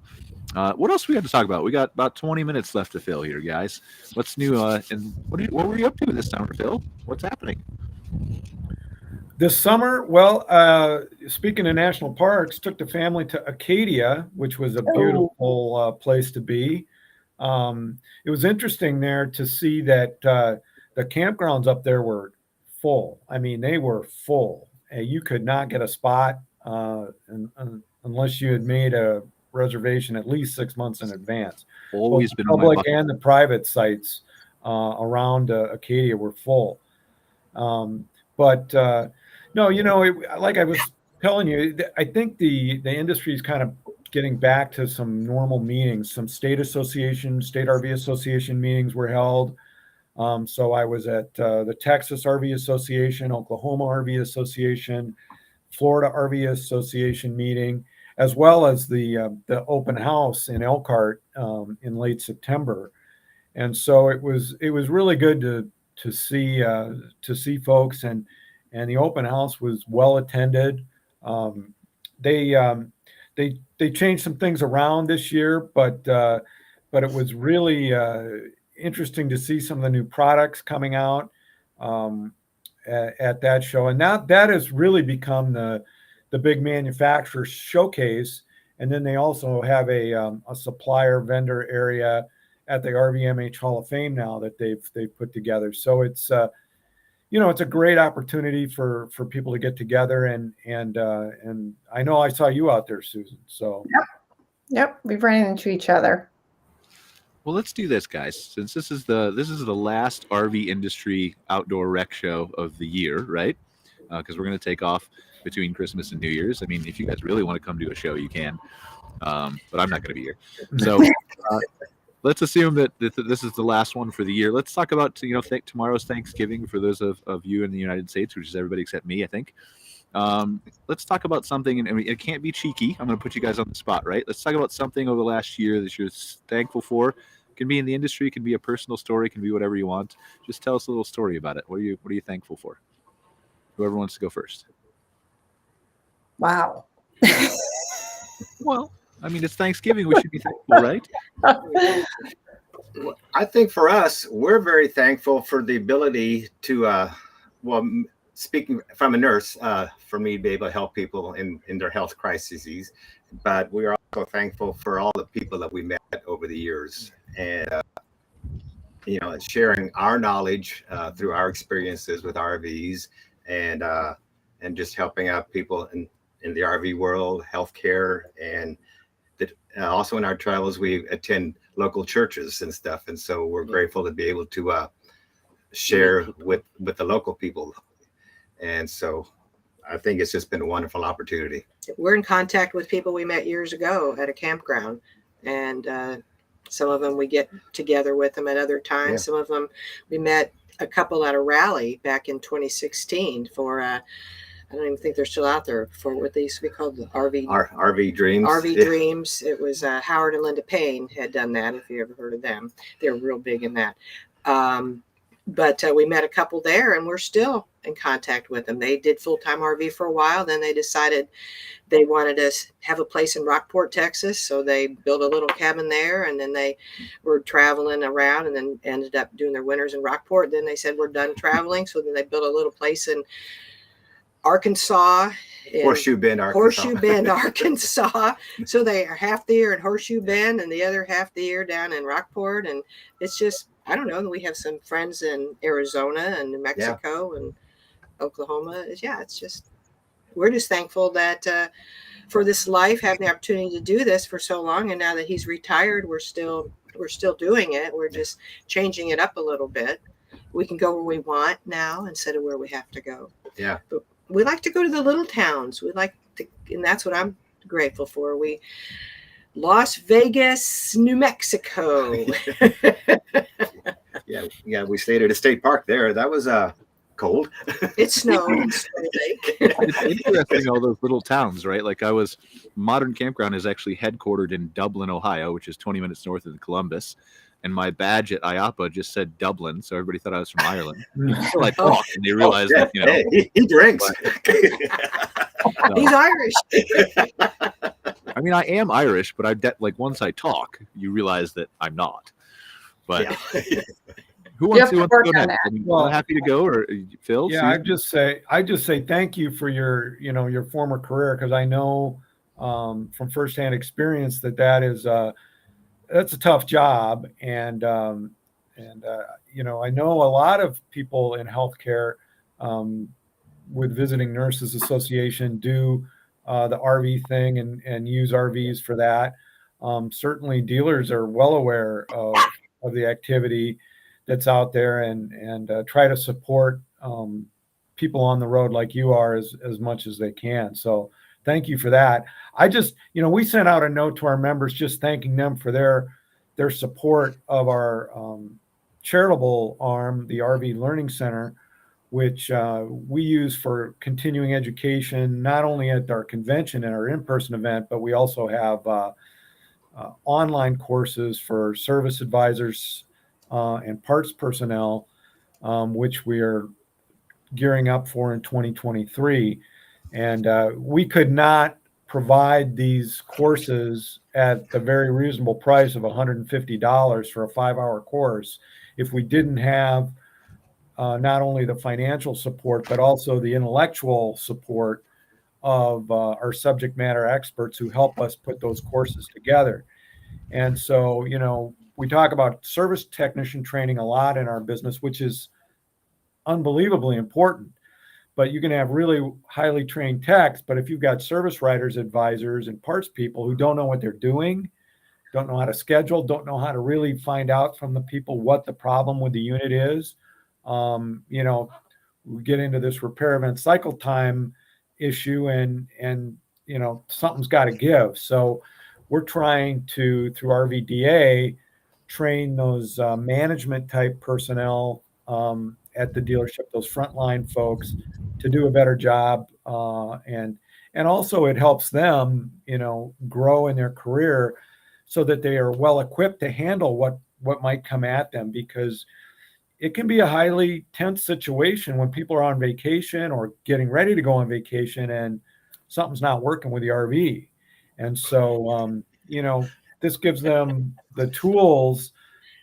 What else we got to talk about? We got about 20 minutes left to fill here, guys. What's new? And what were you up to this summer, Phil? What's happening? This summer, speaking of national parks, took the family to Acadia, which was a beautiful place to be. It was interesting there to see that the campgrounds up there were full. I mean, they were full. You could not get a spot unless you had made a reservation at least 6 months in advance. Always Both been the public and the private sites around Acadia were full. No, like I was telling you, I think the industry is kind of getting back to some normal meetings. Some state RV association meetings were held. So I was at the Texas RV Association, Oklahoma RV Association, Florida RV Association meeting, as well as the open house in Elkhart in late September. And so it was really good to see folks, and the open house was well attended. They changed some things around this year, but it was really interesting to see some of the new products coming out at that show. And now that has really become the big manufacturer showcase. And then they also have a supplier vendor area at the RVMH Hall of Fame now that they've put together. So it's it's a great opportunity for people to get together, and I know I saw you out there, Susan. So yep, we've run into each other. Well, let's do this, guys. Since this is the last RV industry outdoor rec show of the year, right? Because we're going to take off between Christmas and New Year's. I mean, if you guys really want to come to a show, you can, but I'm not going to be here. So let's assume that this is the last one for the year. Let's talk about tomorrow's Thanksgiving for those of you in the United States, which is everybody except me, I think. Let's talk about something, and I mean, it can't be cheeky. I'm going to put you guys on the spot, right? Let's talk about something over the last year that you're thankful for. It can be in the industry, it can be a personal story, it can be whatever you want. Just tell us a little story about it. What are you thankful for? Whoever wants to go first. Wow. Well, I mean, it's Thanksgiving. We should be thankful, right? I think for us, we're very thankful for the ability to, speaking from a nurse, for me to be able to help people in their health crises. But we are also thankful for all the people that we met over the years. And sharing our knowledge through our experiences with RVs, and just helping out people in the RV world, healthcare, and also in our travels, we attend local churches and stuff. And so we're grateful to be able to share with the local people. And so I think it's just been a wonderful opportunity. We're in contact with people we met years ago at a campground, and some of them we get together with them at other times. Yeah. Some of them we met a couple at a rally back in 2016 for I don't even think they're still out there, for what they used to be called the RV Dreams. RV Dreams. It was Howard and Linda Payne had done that, if you ever heard of them. They're real big in that. But we met a couple there, and we're still in contact with them. They did full-time RV for a while. Then they decided they wanted to have a place in Rockport, Texas. So they built a little cabin there, and then they were traveling around, and then ended up doing their winters in Rockport. Then they said, we're done traveling. So then they built a little place in Arkansas. Horseshoe Bend, Arkansas. So they are half the year in Horseshoe Bend and the other half the year down in Rockport. And it's just, I don't know, we have some friends in Arizona and New Mexico and Oklahoma. It's just, we're just thankful that for this life, having the opportunity to do this for so long. And now that he's retired, we're still doing it. We're just changing it up a little bit. We can go where we want now instead of where we have to go. Yeah. But we like to go to the little towns. We like to, and that's what I'm grateful for. Las Vegas, New Mexico. Yeah, we stayed at a state park there. That was cold. It snowed in Snow Lake. It's interesting, all those little towns, right? Like Modern Campground is actually headquartered in Dublin, Ohio, which is 20 minutes north of Columbus. And my badge at IAPA just said Dublin, so everybody thought I was from Ireland. So I talked, and they realized that, hey, he drinks. He's Irish. I mean, I am Irish, but once I talk, you realize that I'm not. But who wants to go next? I'm happy to go, or Phil? Yeah, Susan? I just say thank you for your former career, because I know from firsthand experience that is that's a tough job, and I know a lot of people in healthcare with Visiting Nurses Association do the RV thing and use RVs for that. Certainly, dealers are well aware of the activity that's out there, and try to support people on the road like you are as much as they can. So thank you for that. I just, we sent out a note to our members just thanking them for their support of our charitable arm, the RV Learning Center, which we use for continuing education, not only at our convention and our in-person event, but we also have online courses for service advisors and parts personnel, which we are gearing up for in 2023. And we could not provide these courses at the very reasonable price of $150 for a 5-hour course if we didn't have not only the financial support, but also the intellectual support of our subject matter experts who help us put those courses together. And so, we talk about service technician training a lot in our business, which is unbelievably important. But you can have really highly trained techs, but if you've got service writers, advisors, and parts people who don't know what they're doing, don't know how to schedule, don't know how to really find out from the people what the problem with the unit is, we get into this repair event cycle time issue, and something's got to give. So we're trying to, through RVDA, train those management type personnel at the dealership, those frontline folks, to do a better job, and also it helps them, grow in their career, so that they are well equipped to handle what might come at them, because it can be a highly tense situation when people are on vacation or getting ready to go on vacation and something's not working with the RV. And so, this gives them the tools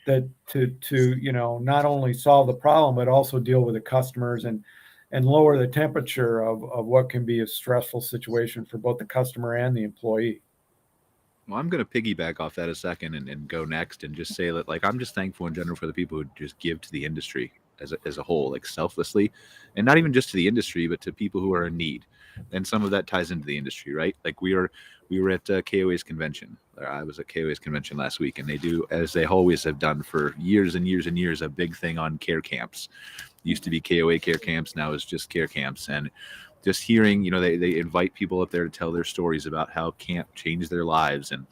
that to not only solve the problem, but also deal with the customers and lower the temperature of what can be a stressful situation for both the customer and the employee. Well, I'm going to piggyback off that a second and go next and just say that, like, I'm just thankful in general for the people who just give to the industry as a whole, like selflessly, and not even just to the industry, but to people who are in need. And some of that ties into the industry, right? Like we were at KOA's convention. I was at KOA's convention last week, and they do, as they always have done for years and years and years, a big thing on care camps. It used to be KOA care camps, now it's just care camps. And just hearing, they invite people up there to tell their stories about how camp changed their lives, and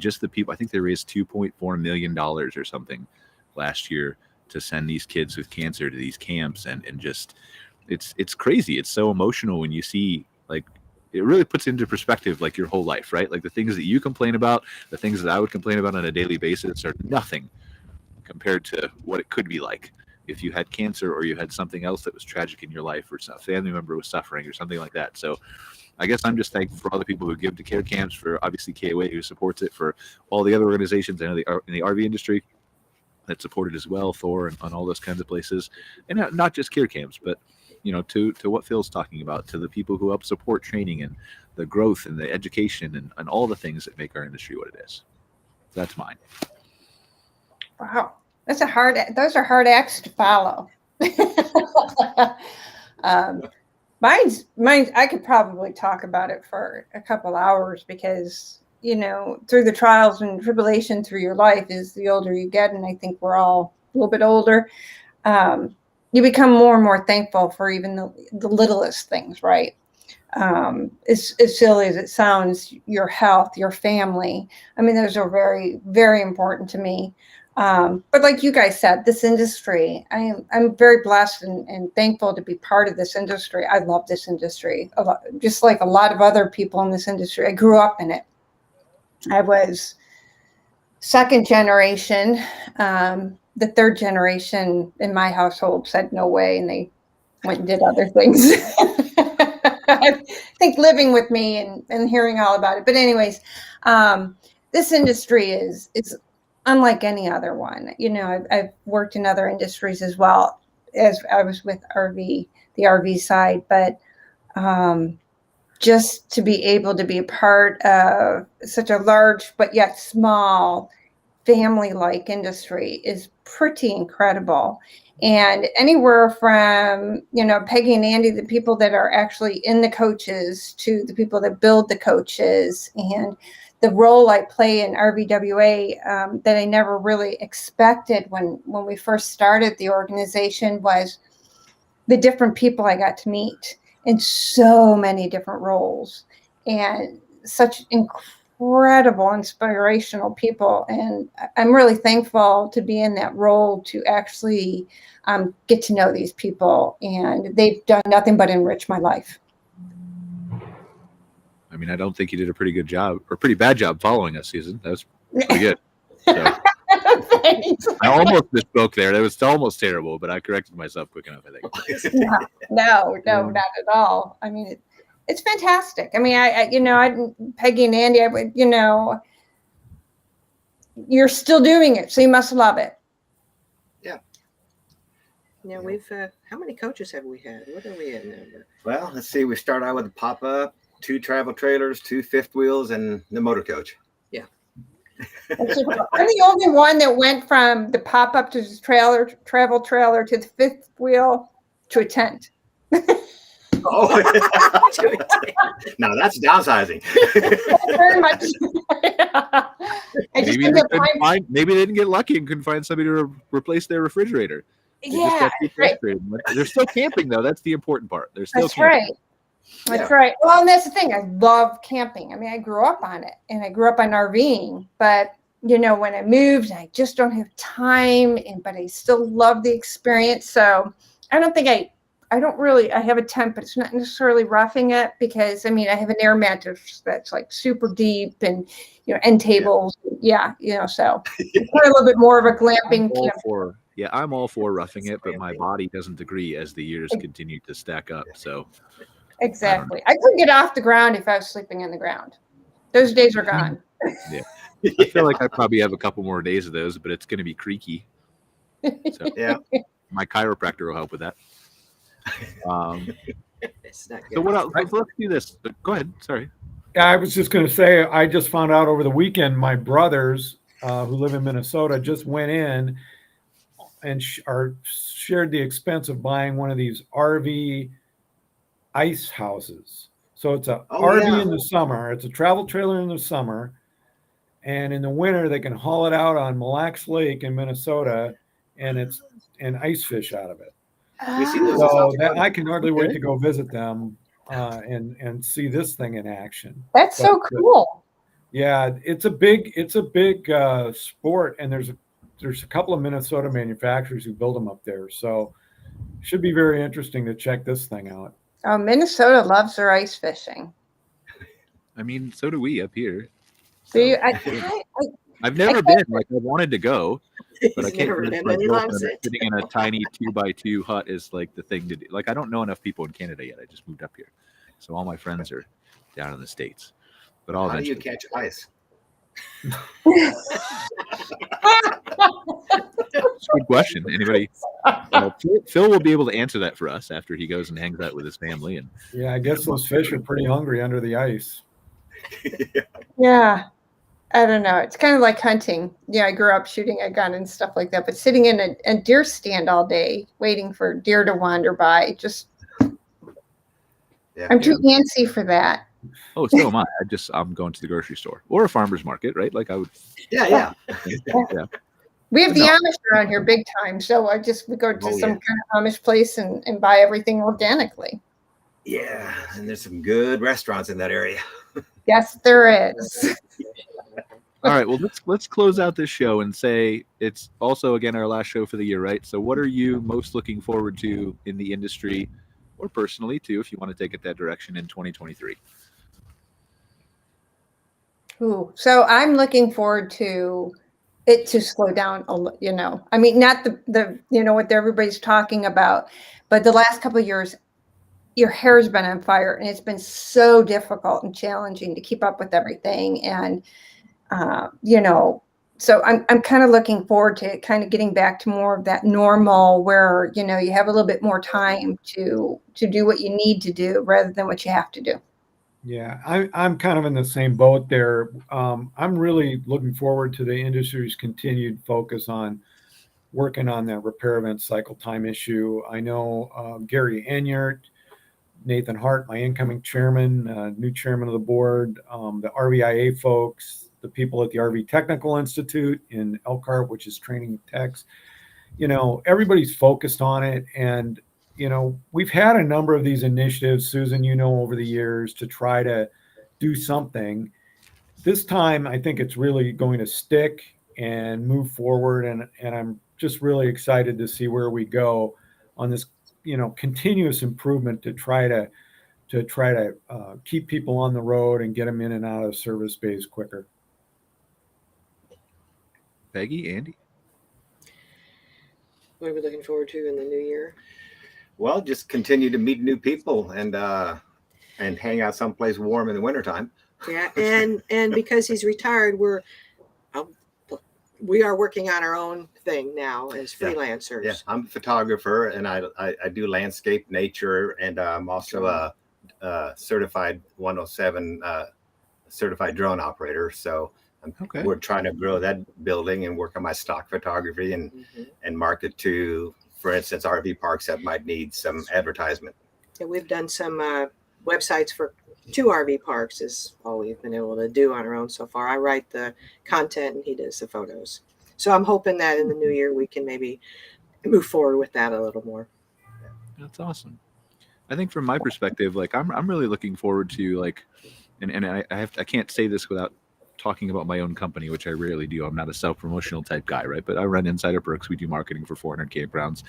just the people. I think they raised $2.4 million or something last year to send these kids with cancer to these camps, and just it's crazy. It's so emotional when you see, like, it really puts into perspective, like, your whole life, right? Like the things that you complain about, the things that I would complain about on a daily basis are nothing compared to what it could be like if you had cancer or you had something else that was tragic in your life, or a family member was suffering or something like that. So I guess I'm just thankful for all the people who give to care camps, for obviously KOA who supports it, for all the other organizations I know in the RV industry that support it as well, Thor and all those kinds of places. And not just care camps, but to what Phil's talking about, to the people who help support training and the growth and the education and all the things that make our industry what it is. That's mine. Wow. Those are hard acts to follow. Mine's, I could probably talk about it for a couple hours because, through the trials and tribulation through your life, is the older you get, and I think we're all a little bit older, you become more and more thankful for even the littlest things, right? As silly as it sounds, your health, your family. I mean, those are very, very important to me. But like you guys said, this industry, I'm very blessed and thankful to be part of this industry. I love this industry a lot, just like a lot of other people in this industry. I grew up in it. I was second generation. The third generation in my household said no way, and they went and did other things. I think living with me and hearing all about it. But anyways, this industry is unlike any other one. I've worked in other industries as well, as I was with the RV side, but just to be able to be a part of such a large but yet small family-like industry is pretty incredible. And anywhere from, Peggy and Andy, the people that are actually in the coaches, to the people that build the coaches, and the role I play in RVWA that I never really expected when we first started the organization was the different people I got to meet in so many different roles, and such incredible, inspirational people. And I'm really thankful to be in that role, to actually get to know these people, and they've done nothing but enrich my life. I mean, I don't think you did a pretty good job, or pretty bad job, following us, Susan. That was pretty good. So, I almost misspoke there. That was almost terrible, but I corrected myself quick enough, I think. No, not at all. I mean, it's fantastic. I mean, Peggy and Andy, you're still doing it, so you must love it. Yeah. Yeah, we've, how many coaches have we had? What are we at now? Well, let's see. We start out with a pop-up, 2 travel trailers, 2 fifth wheels, and the motor coach. Yeah. I'm the only one that went from the pop-up to the travel trailer to the fifth wheel to a tent. Oh, now that's downsizing. Very much. Maybe they didn't get lucky and couldn't find somebody to replace their refrigerator. Yeah, right. They're still camping, though. That's the important part. They're still camping. Right. That's right. Well, and that's the thing. I love camping. I mean, I grew up on it, and I grew up on RVing. But when I moved, I just don't have time. But I still love the experience. So I don't think I have a tent, but it's not necessarily roughing it, because I have an air mattress that's like super deep, and end tables. Yeah, so it's a little bit more of a glamping camp. I'm all for roughing it, but my body doesn't agree as the years continue to stack up. So. Exactly. I couldn't get off the ground if I was sleeping on the ground. Those days are gone. Yeah. I feel like I probably have a couple more days of those, but it's going to be creaky. So, yeah. My chiropractor will help with that. It's not good. So what else? Let's do this. Go ahead. Sorry. I was just going to say, I just found out over the weekend, my brothers who live in Minnesota just went in and shared the expense of buying one of these RV ice houses. So it's a RV in the summer. It's a travel trailer in the summer. And in the winter, they can haul it out on Mille Lacs Lake in Minnesota and ice fish out of it. So I can hardly wait to go visit them and see this thing in action. That's so cool. Yeah, it's a big sport, and there's a couple of Minnesota manufacturers who build them up there. So it should be very interesting to check this thing out. Oh, Minnesota loves their ice fishing. I mean, so do we up here. So I've never been. Like, I wanted to go, but I can't. Loves it. Sitting in a tiny 2x2 hut is like the thing to do. Like, I don't know enough people in Canada yet. I just moved up here, so all my friends are down in the States. But how do you catch ice? That's a good question. Anybody? Phil will be able to answer that for us after he goes and hangs out with his family. And yeah, I guess those fish are pretty hungry under the ice. Yeah. I don't know. It's kind of like hunting. Yeah, I grew up shooting a gun and stuff like that, but sitting in a deer stand all day waiting for deer to wander by, just I'm too antsy for that. Oh, so am I. I'm going to the grocery store or a farmer's market, right? Like I would. Yeah. We have the Amish around here big time, so we go to some kind of Amish place and buy everything organically. Yeah, and there's some good restaurants in that area. Yes, there is. All right, well, let's close out this show and say it's also, again, our last show for the year, right? So what are you most looking forward to in the industry, or personally, too, if you want to take it that direction in 2023? Ooh, so I'm looking forward to it to slow down, I mean, not the what everybody's talking about, but the last couple of years, your hair's been on fire, and it's been so difficult and challenging to keep up with everything. And, so I'm kind of looking forward to kind of getting back to more of that normal where, you have a little bit more time to do what you need to do rather than what you have to do. Yeah, I'm kind of in the same boat there. I'm really looking forward to the industry's continued focus on working on that repair event cycle time issue. I know Gary Enyart, Nathan Hart, my incoming chairman, new chairman of the board, the RVIA folks, the people at the RV Technical Institute in Elkhart, which is training techs. Everybody's focused on it. And, we've had a number of these initiatives, Susan, over the years to try to do something. This time, I think it's really going to stick and move forward. And I'm just really excited to see where we go on this, continuous improvement to try to keep people on the road and get them in and out of service bays quicker. Peggy, Andy? What are we looking forward to in the new year? Well, just continue to meet new people and hang out someplace warm in the wintertime. Yeah, and because he's retired, we are working on our own thing now as freelancers. Yeah, I'm a photographer, and I do landscape, nature, and I'm also a certified 107 certified drone operator. So we're trying to grow that building and work on my stock photography and market to, for instance, RV parks that might need some advertisement. Yeah, we've done some websites for 2 RV parks is all we've been able to do on our own so far. I write the content and he does the photos. So I'm hoping that in the new year we can maybe move forward with that a little more. That's awesome. I think from my perspective, like I'm really looking forward to and I can't say this without talking about my own company, which I rarely do. I'm not a self-promotional type guy, right? But I run Insider Perks. We do marketing for 400 campgrounds.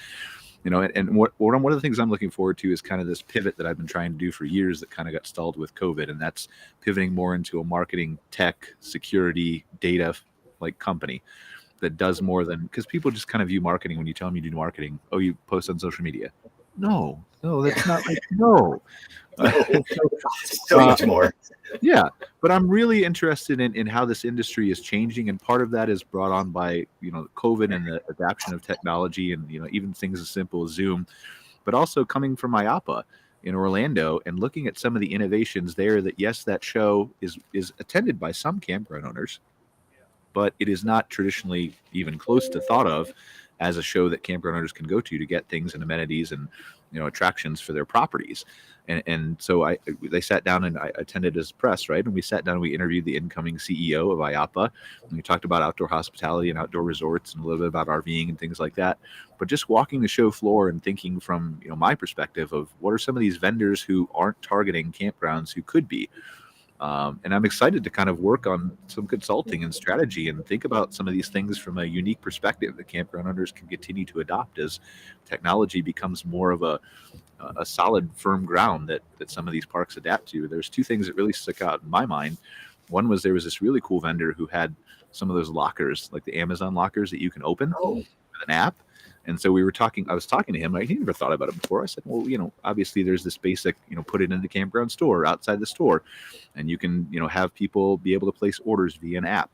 And one of the things I'm looking forward to is kind of this pivot that I've been trying to do for years that kind of got stalled with COVID. And that's pivoting more into a marketing, tech, security, data company that does more than, because people just kind of view marketing when you tell them you do marketing. Oh, you post on social media. No, that's not no. So much more. Yeah, but I'm really interested in how this industry is changing, and part of that is brought on by COVID and the adoption of technology, and even things as simple as Zoom, but also coming from IAPA. in Orlando and looking at some of the innovations there. That yes, that show is attended by some campground owners, but it is not traditionally even close to thought of as a show that campground owners can go to get things and amenities and attractions for their properties. And so they sat down, and I attended as press, right? And we sat down and we interviewed the incoming CEO of IAPA, and we talked about outdoor hospitality and outdoor resorts and a little bit about RVing and things like that. But just walking the show floor and thinking from my perspective of what are some of these vendors who aren't targeting campgrounds who could be. And I'm excited to kind of work on some consulting and strategy and think about some of these things from a unique perspective that campground owners can continue to adopt as technology becomes more of a solid, firm ground that some of these parks adapt to. There's two things that really stuck out in my mind. One was there was this really cool vendor who had some of those lockers, like the Amazon lockers that you can open with an app. And so I was talking to him. He never thought about it before. I said, well, obviously there's this basic, put it in the campground store, outside the store, and you can, have people be able to place orders via an app.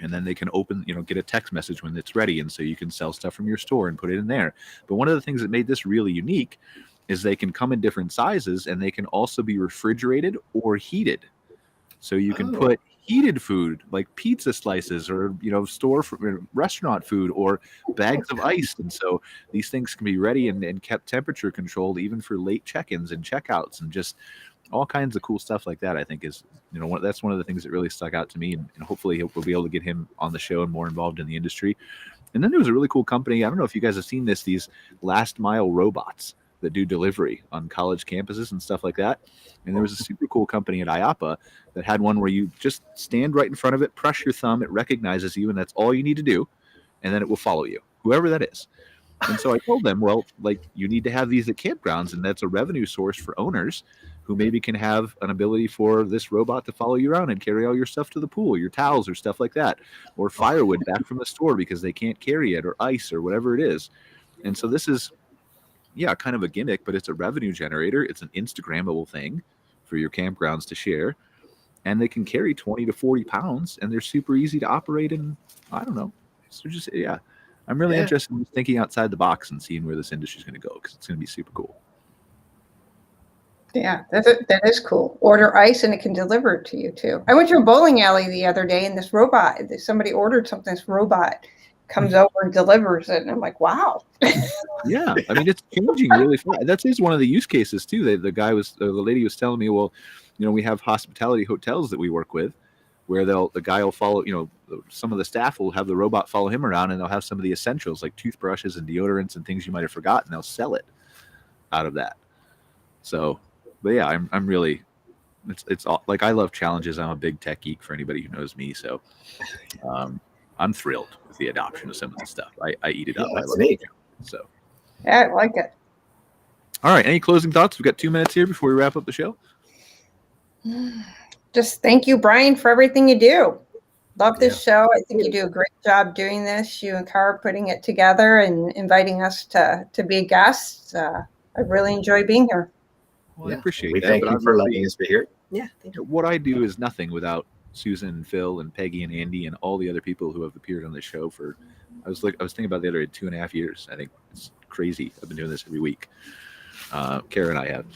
And then they can open, get a text message when it's ready. And so you can sell stuff from your store and put it in there. But one of the things that made this really unique is they can come in different sizes, and they can also be refrigerated or heated. So you can put heated food like pizza slices or store for restaurant food or bags of ice, and so these things can be ready and kept temperature controlled even for late check-ins and checkouts, and just all kinds of cool stuff like that. I think is that's one of the things that really stuck out to me, and hopefully we'll be able to get him on the show and more involved in the industry. And then there was a really cool company, I don't know if you guys have seen these last mile robots that do delivery on college campuses and stuff like that. And there was a super cool company at IAPA that had one where you just stand right in front of it, press your thumb, it recognizes you, and that's all you need to do. And then it will follow you, whoever that is. And so I told them, well, you need to have these at campgrounds, and that's a revenue source for owners who maybe can have an ability for this robot to follow you around and carry all your stuff to the pool, your towels or stuff like that, or firewood back from the store because they can't carry it, or ice or whatever it is. And so this is, kind of a gimmick, but it's a revenue generator. It's an Instagrammable thing for your campgrounds to share. And they can carry 20 to 40 pounds, and they're super easy to operate. And I don't know. So just, I'm really interested in thinking outside the box and seeing where this industry is going to go, because it's going to be super cool. Yeah, that is cool. Order ice and it can deliver it to you too. I went to a bowling alley the other day, and this robot, somebody ordered something, this robot comes over and delivers it, and I'm like, wow. Yeah, I mean, it's changing really fast. That is one of the use cases too. The lady was telling me, well, we have hospitality hotels that we work with, where the guy will follow, some of the staff will have the robot follow him around, and they'll have some of the essentials like toothbrushes and deodorants and things you might have forgotten. They'll sell it out of that. So, but yeah, I'm really, it's all, like, I love challenges. I'm a big tech geek for anybody who knows me. So, I'm thrilled with the adoption of some of this stuff. I eat it up. I love it. So, yeah, I like it. All right. Any closing thoughts? We've got 2 minutes here before we wrap up the show. Just thank you, Brian, for everything you do. Love this show. I think you do a great job doing this. You and Cara putting it together and inviting us to be guests. I really enjoy being here. Well, I appreciate that. Thank you for letting us be here. Yeah, thank you. What I do is nothing without Susan and Phil and Peggy and Andy and all the other people who have appeared on the show for, I was thinking about the other 2.5 years. I think it's crazy. I've been doing this every week. Cara and I have.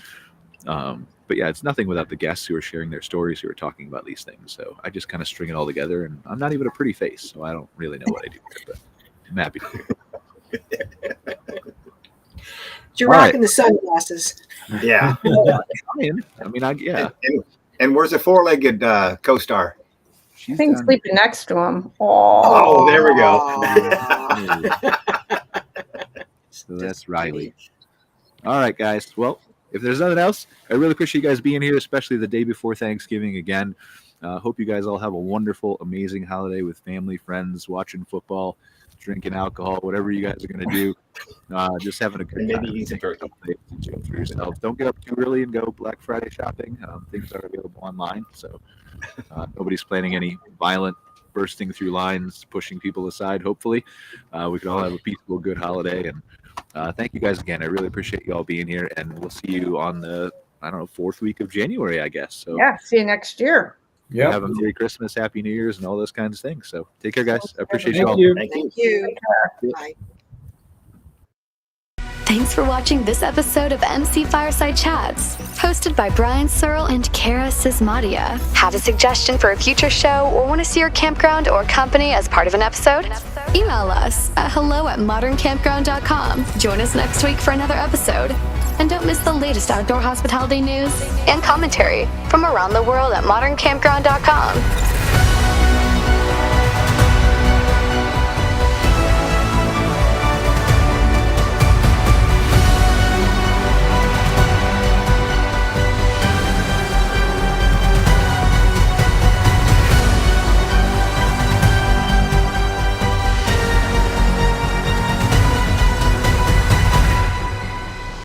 But yeah, it's nothing without the guests who are sharing their stories, who are talking about these things. So I just kind of string it all together, and I'm not even a pretty face, so I don't really know what I do here, but I'm happy to do it. You're rocking the sunglasses. Yeah. I mean, yeah. And where's the four-legged co-star? I think sleeping next to him. Oh, there we go. So that's Riley. All right, guys. Well, if there's nothing else, I really appreciate you guys being here, especially the day before Thanksgiving again. Hope you guys all have a wonderful, amazing holiday with family, friends, watching football, drinking alcohol, whatever you guys are going to do. Just having a good time. Maybe eat some turkey for yourselves. Don't get up too early and go Black Friday shopping. Things are available online, so nobody's planning any violent bursting through lines, pushing people aside. Hopefully, we can all have a peaceful, good holiday. And thank you guys again. I really appreciate you all being here, and we'll see you on the, 4th week of January, I guess. So yeah, see you next year. Yeah. Have a Merry Christmas, Happy New Year's, and all those kinds of things. So take care, guys. I appreciate you Thank all. you. Thank you. Thank you. Bye. Thanks for watching this episode of MC Fireside Chats, hosted by Brian Searl and Cara Csizmadia. Have a suggestion for a future show or want to see your campground or company as part of an episode? Email us at hello@moderncampground.com. Join us next week for another episode. And don't miss the latest outdoor hospitality news and commentary from around the world at moderncampground.com.